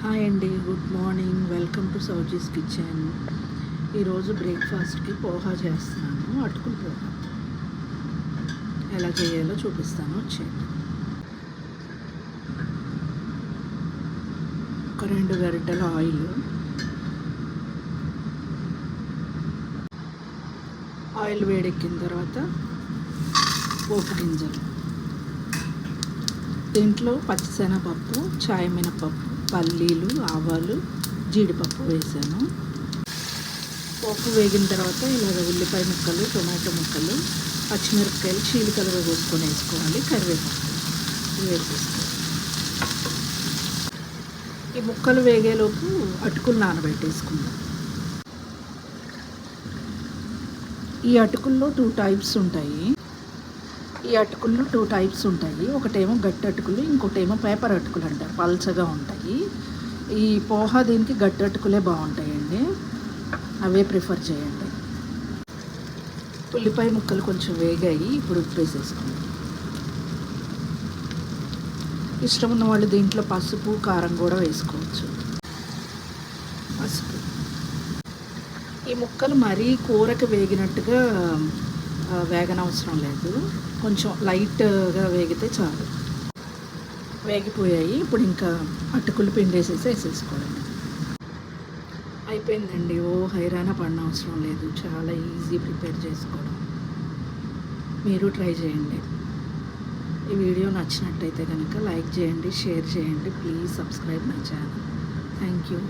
Hi అండి, good morning. Welcome to Souji's kitchen. ఈరోజు బ్రేక్ఫాస్ట్కి పోహా చేస్తున్నాను. అటుకులు పోహా ఎలా చేయాలో చూపిస్తాను, వచ్చేయండి. ఒక 2 గరిటెల ఆయిల్ వేడెక్కిన తర్వాత పోపు గింజలు, దీంట్లో పచ్చిశనగపప్పు, చాయ్ మినపప్పు, పల్లీలు, ఆవాలు, జీడిపప్పు వేసాను. పోపు వేగిన తర్వాత ఇలాగ ఉల్లిపాయ ముక్కలు, టొమాటో ముక్కలు, పచ్చిమిరపకాయలు చీలికలుగా కోసుకొని వేసుకోవాలి. కరివేపాకు వేసేసుకోవాలి. ఈ ముక్కలు వేగేలోపు అటుకులు నానబెట్టేసుకుందాం. ఈ అటుకుల్లో 2 టైప్స్ ఉంటాయి. ఒకటేమో గట్టి అటుకులు, ఇంకోటేమో పేపర్ అటుకులు అంటారు, పల్చగా ఉంటాయి. ఈ పోహా దీనికి గట్టి అటుకులే బాగుంటాయండి, అవే ప్రిఫర్ చేయండి. ఉల్లిపాయ ముక్కలు కొంచెం వేగాయి, ఇప్పుడు ఉప్పు వేసేసుకుందాం. ఇష్టం ఉన్న వాళ్ళు దీంట్లో పసుపు, కారం కూడా వేసుకోవచ్చు. పసుపు. ఈ ముక్కలు మరీ కూరకు వేగినట్టుగా వేగనవసరం లేదు, కొంచెం లైట్గా వేగితే చాలు. వేగిపోయాయి. ఇప్పుడు ఇంకా అటుకులు వేసేసుకోవడం అయిపోయిందండి. హైరాణ పడిన అవసరం లేదు, చాలా ఈజీ ప్రిపేర్ చేసుకోవడం. మీరు ట్రై చేయండి. ఈ వీడియో నచ్చినట్టయితే కనుక లైక్ చేయండి, షేర్ చేయండి. Please subscribe my channel. Thank you.